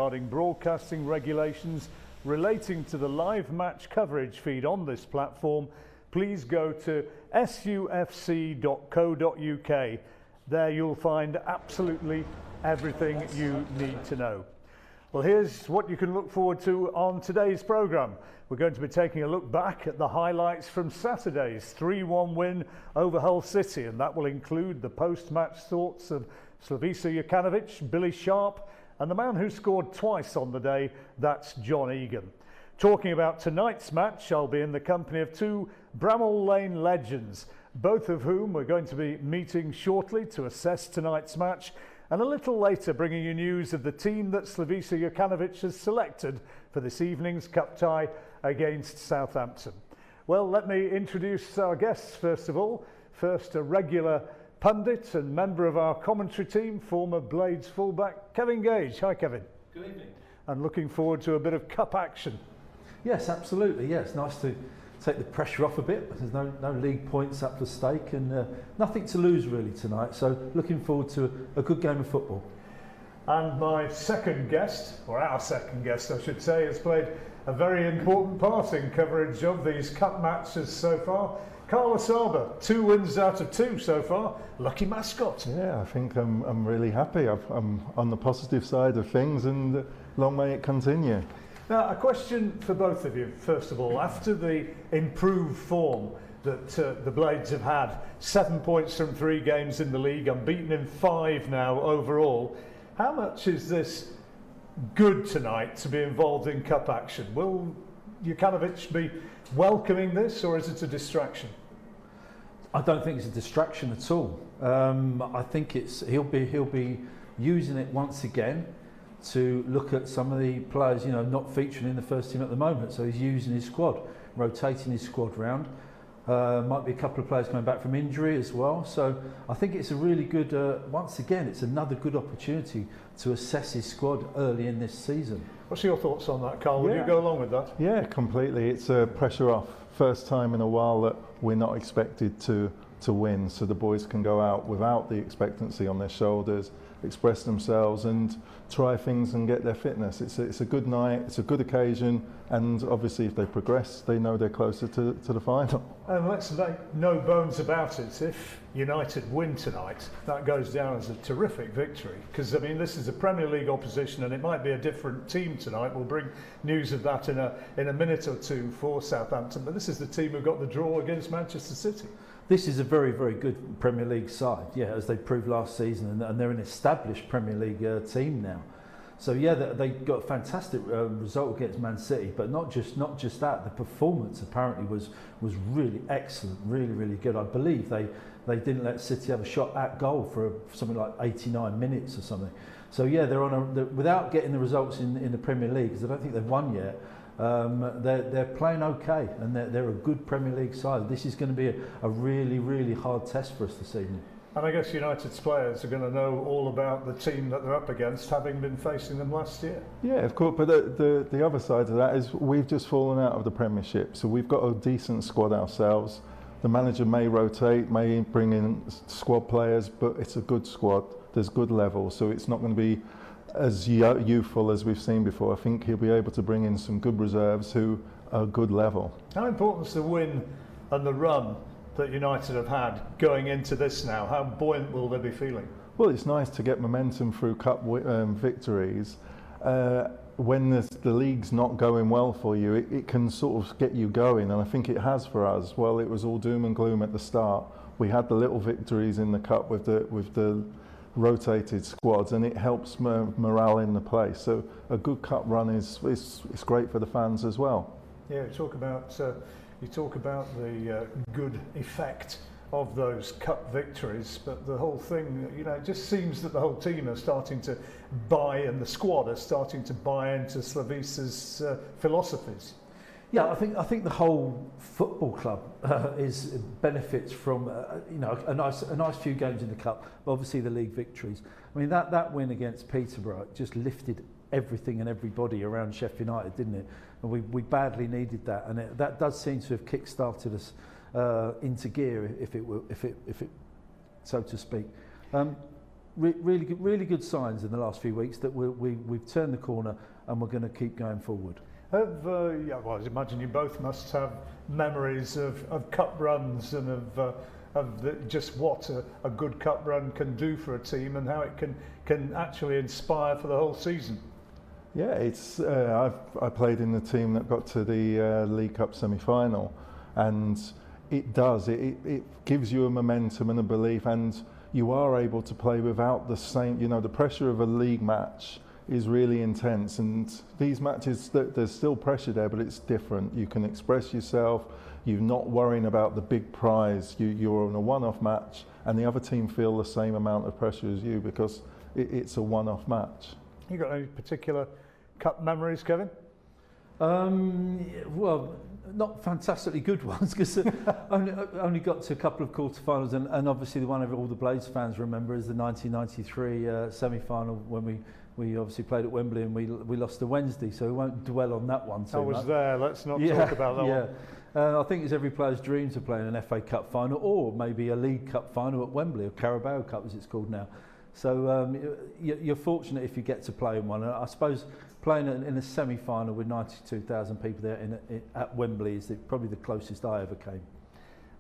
regarding broadcasting regulations relating to the live match coverage feed on this platform, please go to sufc.co.uk. There you'll find absolutely everything you need to know. Well, here's what you can look forward to on today's programme. We're going to be taking a look back at the highlights from Saturday's 3-1 win over Hull City, and that will include the post-match thoughts of Slavisa Jokanovic, Billy Sharp, and the man who scored twice on the day, that's John Egan. Talking about tonight's match, I'll be in the company of two Bramall Lane legends, both of whom we're going to be meeting shortly to assess tonight's match, and a little later bringing you news of the team that Slavisa Jokanovic has selected for this evening's cup tie against Southampton. Well, let me introduce our guests first of all. First, a regular pundit and member of our commentary team, former Blades fullback Kevin Gage. Hi Kevin. Good evening. And looking forward to a bit of cup action. Yes, absolutely. Yeah, it's nice to take the pressure off a bit. There's no league points up for stake and nothing to lose really tonight. So looking forward to a good game of football. And my second guest, or our second guest I should say, has played a very important part in coverage of these cup matches so far. Carlos Arber, 2 wins out of 2 so far. Lucky mascot. Yeah, I think I'm really happy. I'm on the positive side of things, and long may it continue. Now, a question for both of you, first of all. After the improved form that the Blades have had, 7 points from 3 games in the league, unbeaten in 5 now overall, how much is this good tonight to be involved in cup action? Will Jokanovic be welcoming this, or is it a distraction? I don't think it's a distraction at all. I think he'll be using it once again to look at some of the players, you know, not featuring in the first team at the moment. So he's using his squad, rotating his squad round. Might be a couple of players coming back from injury as well. So I think it's a really good, once again, it's another good opportunity to assess his squad early in this season. What's your thoughts on that, Carl? Would you go along with that? Yeah, completely. It's a pressure off. First time in a while that we're not expected to win, so the boys can go out without the expectancy on their shoulders, express themselves and try things and get their fitness. It's a good night, it's a good occasion, and obviously if they progress, they know they're closer to the final. And let's make no bones about it, if United win tonight, that goes down as a terrific victory, because I mean this is a Premier League opposition and it might be a different team tonight. We'll bring news of that in a minute or two for Southampton, but this is the team who got the draw against Manchester City. This is a very, very good Premier League side, yeah, as they proved last season, and they're an established Premier League team now. So yeah, they got a fantastic result against Man City, but not just that. The performance apparently was really excellent, really good. I believe they didn't let City have a shot at goal for something like 89 minutes or something. So yeah, they're without getting the results in the Premier League, because I don't think they've won yet. They're playing okay, and they're a good Premier League side. This is going to be a really hard test for us this evening. And I guess United's players are going to know all about the team that they're up against, having been facing them last year. Yeah, of course, but the other side of that is we've just fallen out of the Premiership, so we've got a decent squad ourselves. The manager may rotate, may bring in squad players, but it's a good squad. There's good level, so it's not going to be as youthful as we've seen before. I think he'll be able to bring in some good reserves who are good level. How important is the win and the run that United have had going into this now? How buoyant will they be feeling? Well, it's nice to get momentum through cup victories. When the league's not going well for you, it can sort of get you going, and I think it has for us. Well, it was all doom and gloom at the start. We had the little victories in the cup with the rotated squads, and it helps morale in the place. So a good cup run is great for the fans as well. Yeah, you talk about the good effect of those cup victories, but the whole thing, you know, it just seems that the whole team are starting to buy, and the squad are starting to buy into Slavisa's philosophies. Yeah, I think the whole football club benefits from a nice few games in the cup, but obviously the league victories. I mean that win against Peterborough just lifted everything and everybody around Sheffield United, didn't it? And we badly needed that, and that does seem to have kick-started us into gear, if it so to speak. really good signs in the last few weeks that we've turned the corner and we're going to keep going forward. Yeah, well, I imagine you both must have memories of cup runs and of just what a good cup run can do for a team and how it can actually inspire for the whole season. Yeah, it's I played in the team that got to the League Cup semi-final, and it gives you a momentum and a belief, and you are able to play without the same, the pressure of a league match is really intense, and these matches, there's still pressure there, but it's different. You can express yourself, you're not worrying about the big prize, you're on a one-off match, and the other team feel the same amount of pressure as you because it's a one-off match. You got any particular cup memories, Kevin? Well, not fantastically good ones because only got to a couple of quarterfinals, and obviously the one all the Blades fans remember is the 1993 semi-final when we obviously played at Wembley and we lost to Wednesday, so we won't dwell on that one too much. I was there, let's not talk about that one. I think it's every player's dream to play in an FA Cup final or maybe a League Cup final at Wembley, or Carabao Cup as it's called now. So you're fortunate if you get to play in one. And I suppose playing in a semi-final with 92,000 people there at Wembley is probably the closest I ever came.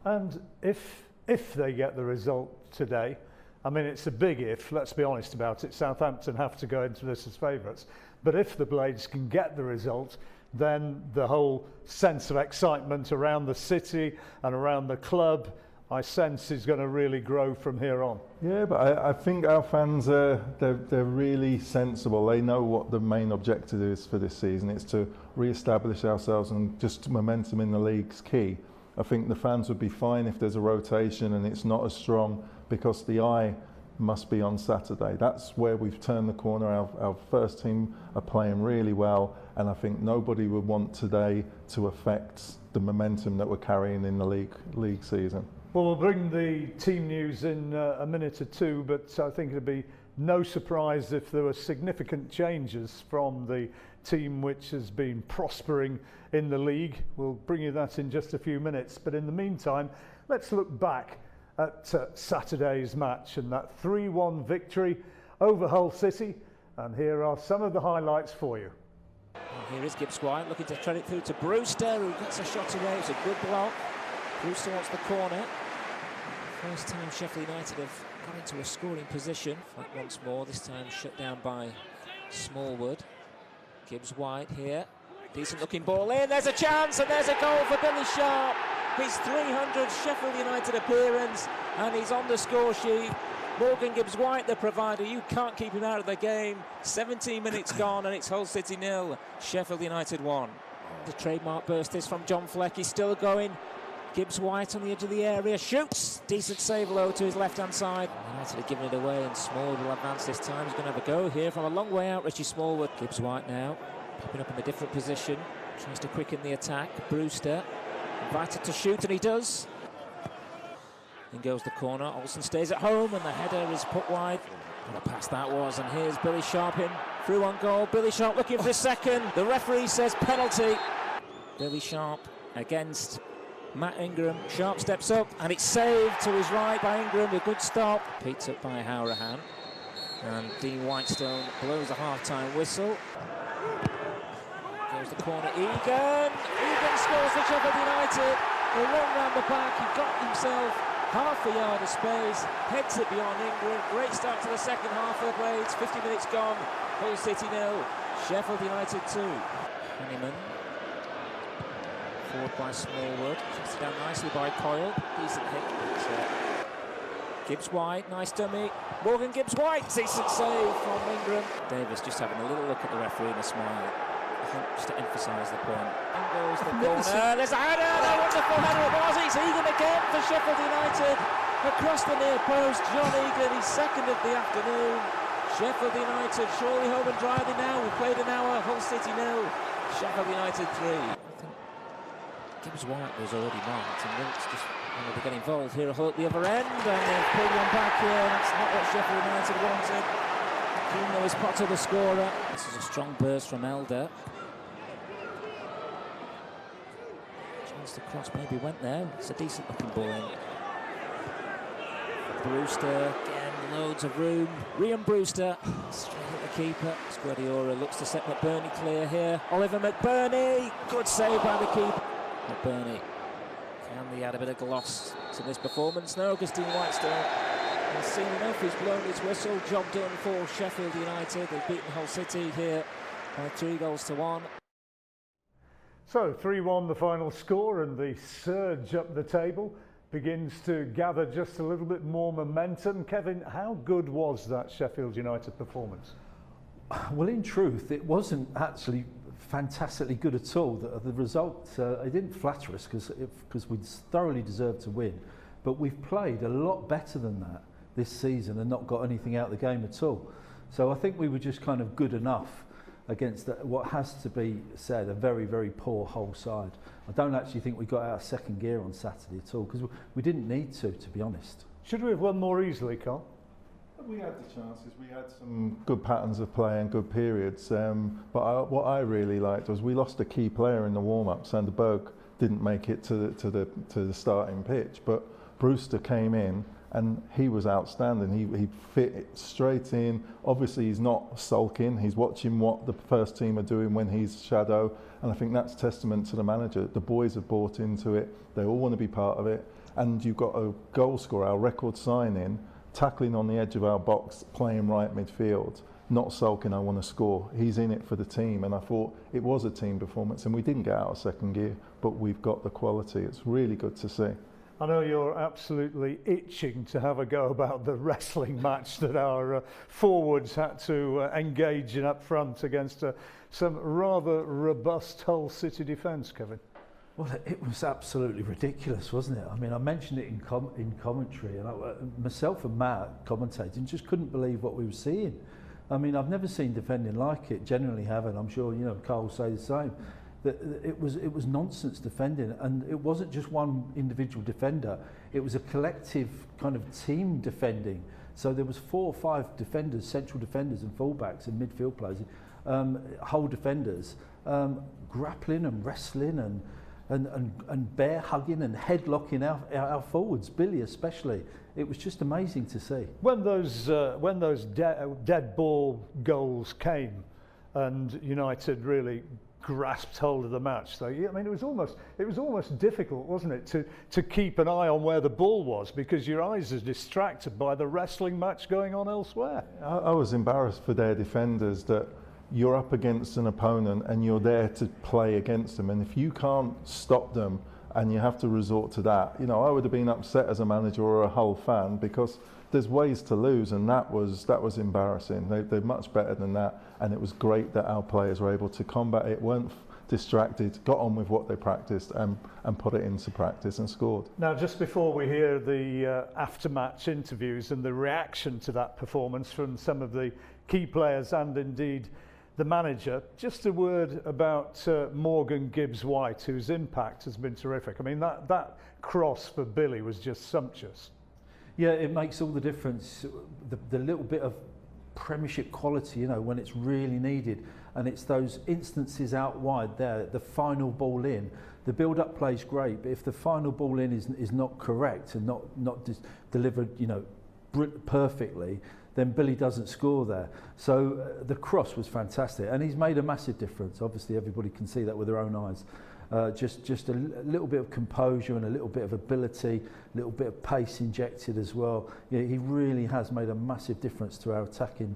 And if they get the result today, I mean, it's a big if, let's be honest about it. Southampton have to go into this as favourites. But if the Blades can get the result, then the whole sense of excitement around the city and around the club, I sense, is going to really grow from here on. Yeah, but I think our fans, they're really sensible. They know what the main objective is for this season. It's to re-establish ourselves, and just momentum in the league's key. I think the fans would be fine if there's a rotation and it's not as strong, because the eye must be on Saturday. That's where we've turned the corner. Our first team are playing really well, and I think nobody would want today to affect the momentum that we're carrying in the league season. Well, we'll bring the team news in a minute or two, but I think it'd be no surprise if there were significant changes from the team which has been prospering in the league. We'll bring you that in just a few minutes, but in the meantime, let's look back at Saturday's match and that 3-1 victory over Hull City, and here are some of the highlights for you. And here is Gibbs White looking to thread it through to Brewster, who gets a shot away. It's a good block. Brewster wants the corner. First time Sheffield United have got into a scoring position. Flick once more, this time shut down by Smallwood. Gibbs White here. Decent looking ball in. There's a chance and there's a goal for Billy Sharp. His 300th Sheffield United appearance, and he's on the score sheet. Morgan Gibbs White, the provider. You can't keep him out of the game. 17 minutes gone and it's Hull City 0, Sheffield United 1. The trademark burst is from John Fleck. He's still going. Gibbs White on the edge of the area, shoots. Decent save low to his left-hand side. United have given it away, and Smallwood will advance this time. He's going to have a go here from a long way out. Richie Smallwood. Gibbs White now popping up in a different position. Tries to quicken the attack. Brewster invited to shoot, and he does. In goes the corner. Olsen stays at home, and the header is put wide. What a pass that was, and here's Billy Sharp in. Through on goal. Billy Sharp looking for a second. The referee says penalty. Billy Sharp against Matt Ingram. Sharp steps up, and it's saved to his right by Ingram. A good stop. Picked up by Howrahan. And Dean Whitestone blows a half-time whistle. Goes the corner. Egan scores for Sheffield United. A run round the back. He got himself half a yard of space. Heads it beyond Ingram. Great start to the second half for the Blades. 50 minutes gone. Hull City 0. Sheffield United 2. Honeyman. Forward by Smallwood, shuts it down nicely by Coyle. Decent hit. Gibbs White, nice dummy. Morgan Gibbs White, decent save from Ingram. Davis just having a little look at the referee and a smile. I think just to emphasise the point. And goes the corner. There's a header, a wonderful header it was. It's Egan again for Sheffield United. Across the near post, John Egan, his second of the afternoon. Sheffield United surely home and driving now. We've played an hour. Hull City 0, Sheffield United 3. Gibbs White was already marked, and Wilkes just wanted to get involved here. Hull at the other end, and they've pulled one back here. That's not what Sheffield United wanted. Kuno is Potter the scorer. This is a strong burst from Elder. Chance to cross maybe went there. It's a decent looking ball in. Brewster again Loads of room. Ryan Brewster straight at the keeper. Squadiora looks to set McBurney clear here. Oliver McBurney, good save by the keeper. McBurney, can he add a bit of gloss to this performance? No, Augustine Whitestone has seen enough. He's blown his whistle. Job done for Sheffield United. They've beaten Hull City here by 3-1. So 3-1 the final score, and the surge up the table begins to gather just a little bit more momentum. Kevin, how good was that Sheffield United performance? Well, in truth, it wasn't actually fantastically good at all. The result, it didn't flatter us because we thoroughly deserved to win. But we've played a lot better than that this season and not got anything out of the game at all. So I think we were just kind of good enough against what has to be said, a very, very poor Hull side. I don't actually think we got out of second gear on Saturday at all, because we didn't need to be honest. Should we have won more easily, Carl? We had the chances. We had some good patterns of play and good periods. But what I really liked was we lost a key player in the warm-up. Sander Berg didn't make it to the starting pitch, but Brewster came in and he was outstanding. He fit it straight in. Obviously, he's not sulking. He's watching what the first team are doing when he's shadow, and I think that's testament to the manager. The boys have bought into it. They all want to be part of it. And you've got a goal scorer, our record signing, tackling on the edge of our box, playing right midfield, not sulking, I want to score. He's in it for the team, and I thought it was a team performance, and we didn't get out of second gear, but we've got the quality. It's really good to see. I know you're absolutely itching to have a go about the wrestling match that our forwards had to engage in up front against some rather robust Hull City defence, Kevin. Well, it was absolutely ridiculous, wasn't it? I mean, I mentioned it in commentary, and myself and Matt commentating just couldn't believe what we were seeing. I mean, I've never seen defending like it, generally haven't. I'm sure, you know, Carl will say the same. That it was nonsense defending, and it wasn't just one individual defender. It was a collective kind of team defending. So there was 4 or 5 defenders, central defenders and fullbacks and midfield players, Hull defenders, grappling and wrestling and bear hugging and headlocking our forwards, Billy especially. It was just amazing to see. When those dead ball goals came, and United really grasped hold of the match, though, I mean, it was almost difficult, wasn't it, to keep an eye on where the ball was, because your eyes are distracted by the wrestling match going on elsewhere. I was embarrassed for their defenders that you're up against an opponent and you're there to play against them, and if you can't stop them and you have to resort to that, I would have been upset as a manager or a Hull fan, because there's ways to lose, and that was embarrassing. They're much better than that, and it was great that our players were able to combat it, weren't distracted, got on with what they practiced and put it into practice and scored. Now, just before we hear the after-match interviews and the reaction to that performance from some of the key players and indeed the manager, just a word about Morgan Gibbs-White, whose impact has been terrific. I mean, that cross for Billy was just sumptuous. Yeah, it makes all the difference. The little bit of Premiership quality, when it's really needed, and it's those instances out wide there, the final ball in. The build-up play's great, but if the final ball in is not correct and not delivered, perfectly, then Billy doesn't score there. So the cross was fantastic, and he's made a massive difference. Obviously, everybody can see that with their own eyes. Just a little bit of composure and a little bit of ability, a little bit of pace injected as well. Yeah, he really has made a massive difference to our attacking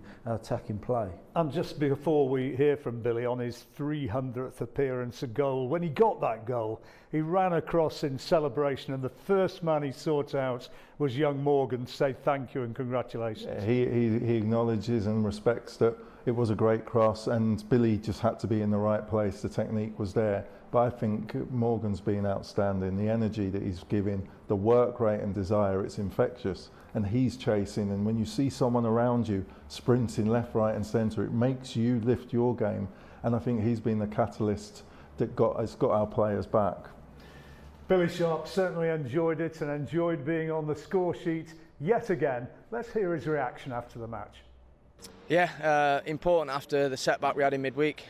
play. And just before we hear from Billy on his 300th appearance, a goal, when he got that goal, he ran across in celebration, and the first man he sought out was young Morgan to say thank you and congratulations. Yeah, he acknowledges and respects that it was a great cross, and Billy just had to be in the right place. The technique was there. But I think Morgan's been outstanding. The energy that he's giving, the work rate and desire, it's infectious. And he's chasing, and when you see someone around you sprinting left, right and centre, it makes you lift your game. And I think he's been the catalyst that has got our players back. Billy Sharp certainly enjoyed it and enjoyed being on the score sheet yet again. Let's hear his reaction after the match. Yeah, important after the setback we had in midweek.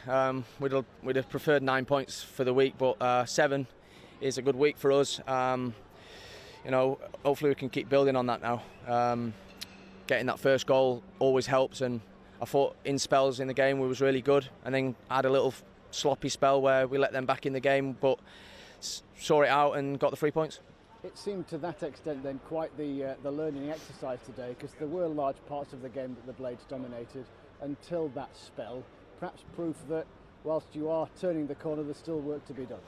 We'd have preferred 9 points for the week, but 7 is a good week for us. Hopefully we can keep building on that now. getting that first goal always helps, and I thought in spells in the game we was really good, and then had a little sloppy spell where we let them back in the game, but saw it out and got the 3 points. It seemed to that extent then quite the learning exercise today, because there were large parts of the game that the Blades dominated until that spell. Perhaps proof that whilst you are turning the corner, there's still work to be done.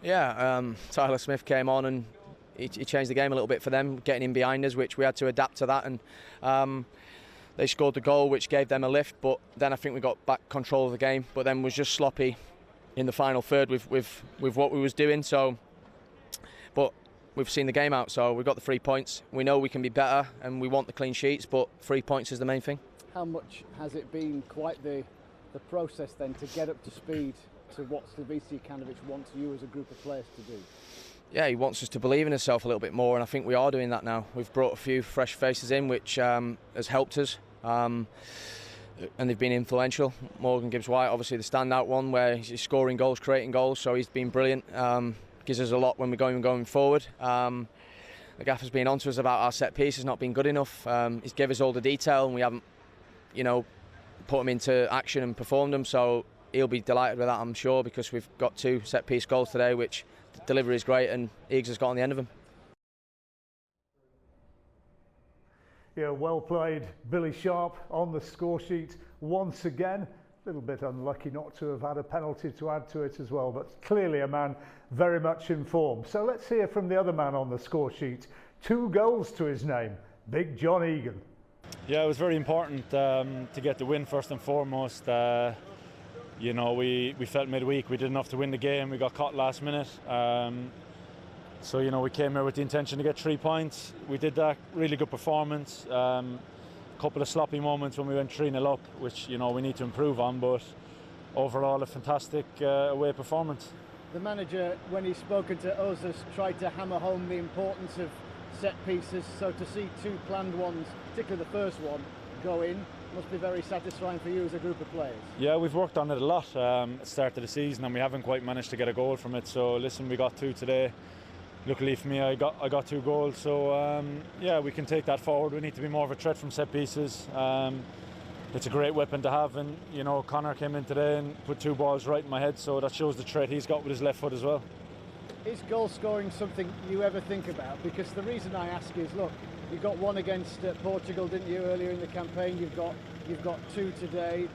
Yeah, Tyler Smith came on and he changed the game a little bit for them, getting in behind us, which we had to adapt to that, and they scored the goal, which gave them a lift. But then I think we got back control of the game, but then was just sloppy in the final third with what we was doing. So, but we've seen the game out, so we've got the 3 points. We know we can be better, and we want the clean sheets, but 3 points is the main thing. How much has it been quite the process then to get up to speed to what Slavica Jokanovic wants you as a group of players to do? Yeah, he wants us to believe in ourselves a little bit more, and I think we are doing that now. We've brought a few fresh faces in, which has helped us, and they've been influential. Morgan Gibbs-White, obviously the standout one, where he's scoring goals, creating goals, so he's been brilliant. Gives us a lot when we're going forward. The gaffer's been on to us about our set pieces not being good enough. He's given us all the detail, and we haven't, put them into action and performed them, so he'll be delighted with that, I'm sure, because we've got 2 set piece goals today, which the delivery is great, and Eags has got on the end of them. Yeah, well played, Billy Sharp on the score sheet once again. A little bit unlucky not to have had a penalty to add to it as well, but clearly a man very much in form. So let's hear from the other man on the score sheet. 2 goals to his name, Big John Egan. Yeah, it was very important to get the win first and foremost. We felt midweek we did enough to win the game. We got caught last minute. So we came here with the intention to get 3 points. We did that. Really good performance. A couple of sloppy moments when we went 3-0 up, which we need to improve on, but overall a fantastic away performance. The manager, when he's spoken to us, has tried to hammer home the importance of set pieces, so to see 2 planned ones, particularly the first one, go in must be very satisfying for you as a group of players. Yeah, we've worked on it a lot at the start of the season, and we haven't quite managed to get a goal from it. So listen, we got 2 today. Luckily for me, I got 2 goals. So yeah, we can take that forward. We need to be more of a threat from set pieces. It's a great weapon to have, and Connor came in today and put 2 balls right in my head, so that shows the threat he's got with his left foot as well. Is goal scoring something you ever think about? Because the reason I ask is, look, you got 1 against Portugal, didn't you, earlier in the campaign? You've got 2 today.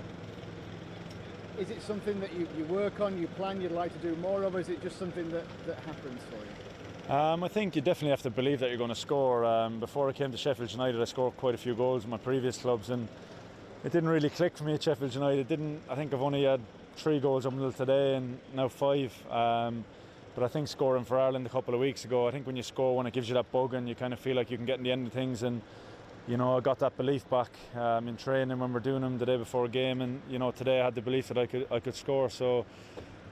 Is it something that you work on, you plan, you'd like to do more of, or is it just something that happens for you? I think you definitely have to believe that you're going to score. Before I came to Sheffield United, I scored quite a few goals in my previous clubs, and it didn't really click for me at Sheffield United. I think I've only had 3 goals up until today, and now 5. But I think scoring for Ireland a couple of weeks ago, I think when you score one, it gives you that bug, and you kind of feel like you can get in the end of things. And I got that belief back in training when we're doing them the day before a game, and today I had the belief that I could score. So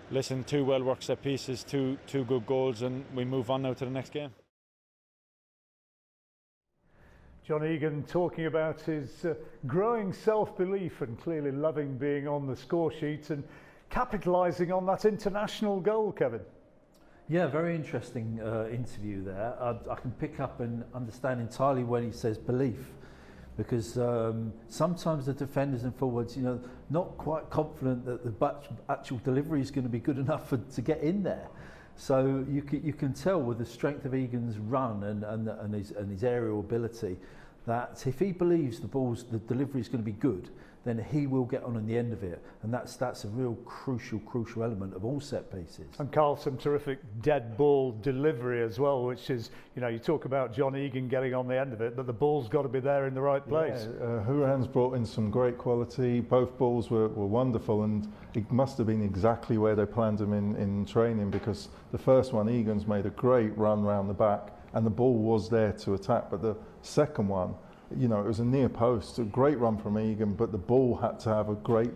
listen, 2 well worked set pieces, two good goals, and we move on now to the next game. John Egan talking about his growing self-belief and clearly loving being on the score sheet and capitalising on that international goal, Kevin. Yeah, very interesting interview there. I can pick up and understand entirely when he says belief, because sometimes the defenders and forwards, not quite confident that the actual delivery is going to be good enough to get in there. So you can tell with the strength of Egan's run and his aerial ability that if he believes the delivery is going to be good, then he will get on in the end of it, and that's a real crucial element of all set pieces. And Carl, some terrific dead ball delivery as well, which is, you talk about John Egan getting on the end of it, but the ball's got to be there in the right place. Yeah, Hurahan's brought in some great quality. Both balls were wonderful, and it must have been exactly where they planned them in training, because the first one, Egan's made a great run round the back, and the ball was there to attack, but the second one, it was a near post, a great run from Egan, but the ball had to have a great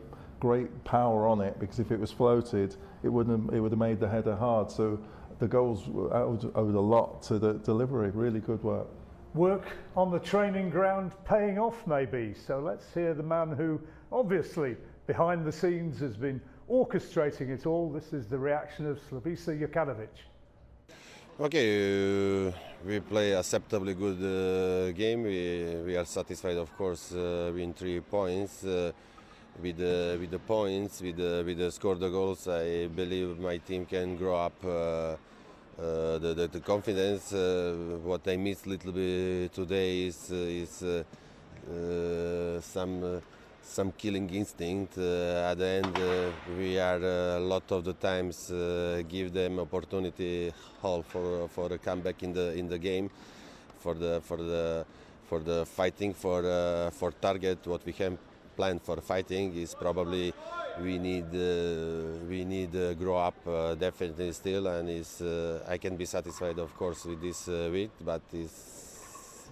power on it, because if it was floated, it would have made the header hard. So the goals owed a lot to the delivery. Really good work. Work on the training ground paying off, maybe. So let's hear the man who obviously behind the scenes has been orchestrating it all. This is the reaction of Slavica Jokanovic. Okay, we play acceptably good game. We are satisfied, of course, with 3 points. With the points, with the score the goals, I believe my team can grow up the confidence. What I missed a little bit today is some killing instinct. At the end, we are a lot of the times give them opportunity hall for a comeback in the game, for the fighting for target. What we have planned for fighting is probably we need grow up definitely still, and I can be satisfied, of course, with this week, but in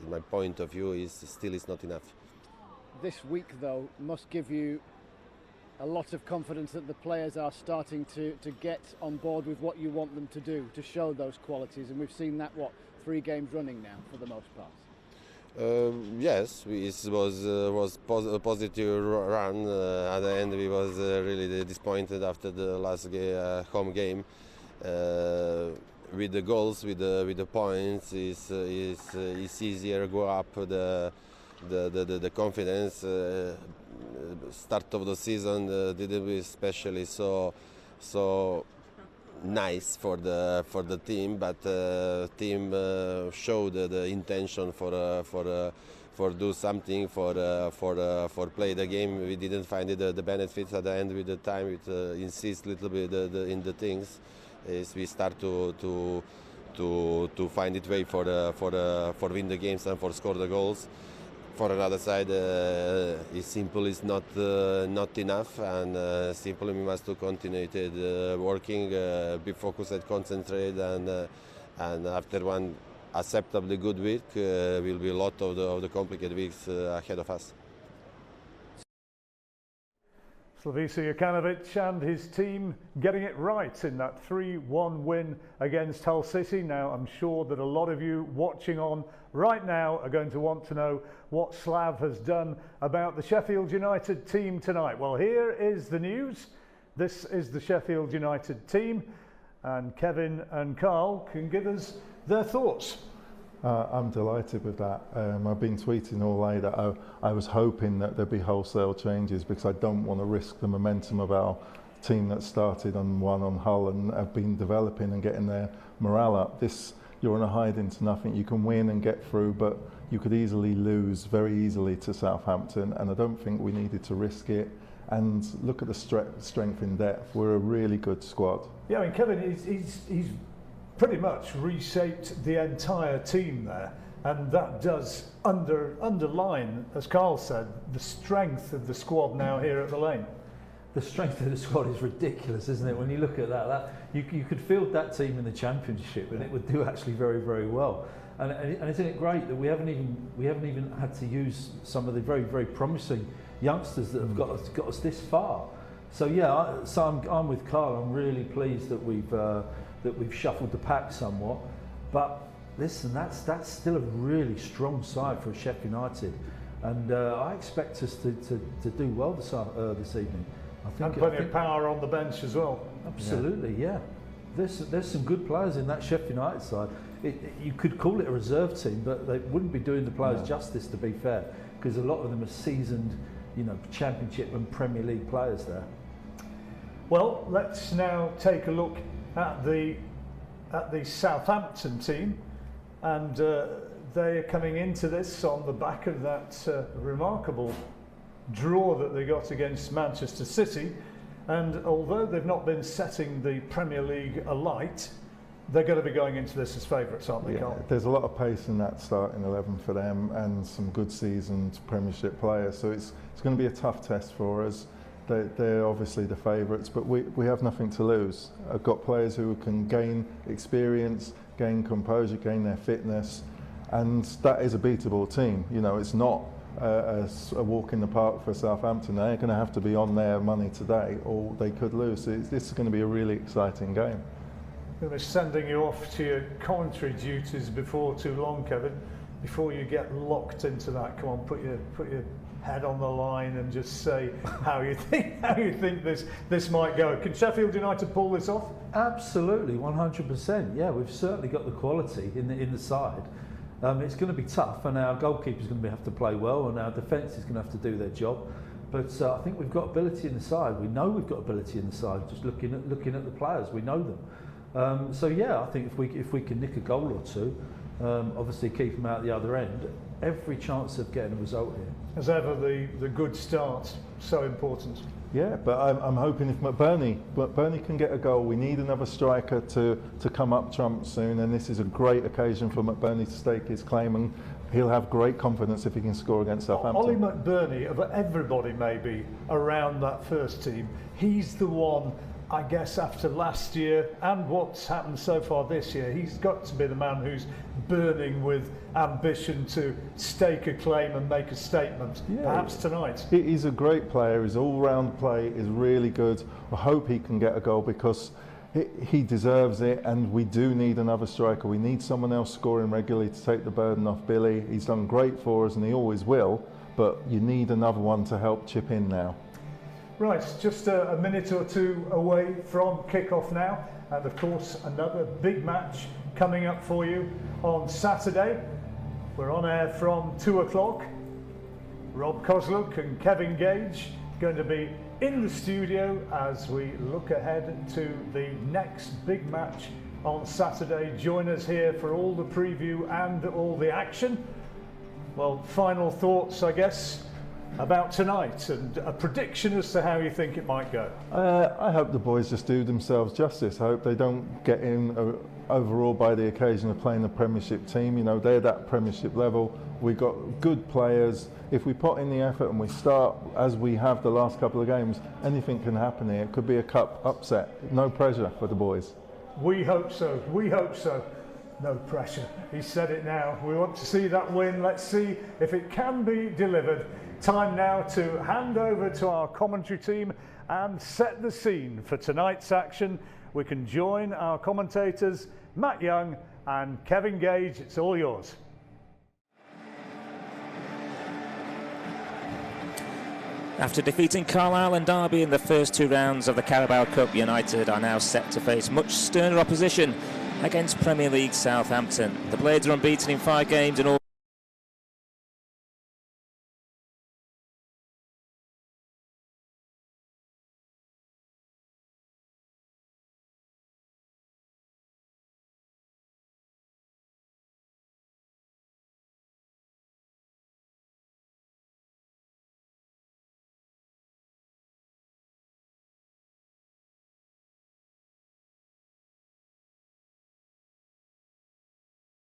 my point of view is still is not enough. This week, though, must give you a lot of confidence that the players are starting to get on board with what you want them to do, to show those qualities, and we've seen that, 3 games running now, for the most part. Yes, it was a positive run. At the end, we was really disappointed after the last home game. With the goals, with the points, it's easier go up the confidence. Start of the season didn't be especially so nice for the team, but team showed the intention for do something for play the game. We didn't find the benefits at the end with the time. We insist a little bit in the things. Is we start to find it way for win the games and for score the goals. For another side, it's simple is not enough, and simply we must to continue working, be focused, concentrate, and after one acceptably good week, will be a lot of the complicated weeks ahead of us. Slavisa Jokanovic and his team getting it right in that 3-1 win against Hull City. Now, I'm sure that a lot of you watching on right now are going to want to know what Slav has done about the Sheffield United team tonight. Well, here is the news. This is the Sheffield United team, and Kevin and Carl can give us their thoughts. I'm delighted with that. I've been tweeting all day that I was hoping that there'd be wholesale changes because I don't want to risk the momentum of our team that started on Hull and have been developing and getting their morale up. You're on a hide into nothing. You can win and get through, but you could easily lose very easily to Southampton, and I don't think we needed to risk it. And look at the strength in depth. We're a really good squad. Yeah, I mean, Kevin, he's pretty much reshaped the entire team there, and that does underline, as Carl said, the strength of the squad now here at the Lane. The strength of the squad is ridiculous, isn't it? When you look at that you could field that team in the Championship and it would do actually very, very well. And isn't it great that we haven't even had to use some of the very, very promising youngsters that have got us this far. So yeah, I'm with Carl. I'm really pleased that we've shuffled the pack somewhat. But listen, that's still a really strong side for Sheffield United, and I expect us to do well this evening. And plenty of power on the bench as well. Absolutely, yeah. There's some good players in that Sheffield United side. You could call it a reserve team, but they wouldn't be doing the players justice, to be fair, because a lot of them are seasoned, Championship and Premier League players there. Well, let's now take a look at the Southampton team, and they are coming into this on the back of that remarkable draw that they got against Manchester City, and although they've not been setting the Premier League alight, they're going to be going into this as favourites, aren't they, Carl? There's a lot of pace in that starting 11 for them and some good seasoned Premiership players, so it's going to be a tough test for us. They're obviously the favourites, but we have nothing to lose. I've got players who can gain experience, gain composure, gain their fitness, and that is a beatable team. It's not a walk in the park for Southampton. They're going to have to be on their money today, or they could lose. So this is going to be a really exciting game. I'm going to be sending you off to your commentary duties before too long, Kevin. Before you get locked into that, come on, put your head on the line and just say how you think this might go? Can Sheffield United pull this off? Absolutely, 100%. Yeah, we've certainly got the quality in the side. It's going to be tough, and our goalkeeper's going to have to play well, and our defence is going to have to do their job. But I think we've got ability in the side. We know we've got ability in the side. Just looking at the players, we know them. So yeah, I think if we can nick a goal or two, obviously keep them out the other end, every chance of getting a result here. As ever, the good start so important. Yeah, but I'm hoping if McBurney can get a goal, we need another striker to come up trumps soon, and this is a great occasion for McBurney to stake his claim, and he'll have great confidence if he can score against Southampton. Ollie McBurney, of everybody maybe around that first team, he's the one, I guess, after last year and what's happened so far this year, he's got to be the man who's burning with ambition to stake a claim and make a statement, perhaps tonight. He's a great player, his all-round play is really good. I hope he can get a goal because he deserves it, and we do need another striker. We need someone else scoring regularly to take the burden off Billy. He's done great for us and he always will, but you need another one to help chip in now. Right, just a minute or two away from kick-off now, and of course another big match coming up for you on Saturday. We're on air from 2 o'clock. Rob Kozluk and Kevin Gage going to be in the studio as we look ahead to the next big match on Saturday. Join us here for all the preview and all the action. Well, final thoughts, I guess, about tonight and a prediction as to how you think it might go. I hope the boys just do themselves justice. I hope they don't get in overawed by the occasion of playing the Premiership team. You know, they're at that Premiership level. We've got good players. If we put in the effort and we start as we have the last couple of games, anything can happen here. It could be a cup upset. No pressure for the boys. We hope so. We hope so. No pressure. He said it now. We want to see that win. Let's see if it can be delivered. Time now to hand over to our commentary team and set the scene for tonight's action. We can join our commentators, Matt Young and Kevin Gage. It's all yours. After defeating Carlisle and Derby in the first two rounds of the Carabao Cup, United are now set to face much sterner opposition against Premier League Southampton. The Blades are unbeaten in 5 games in all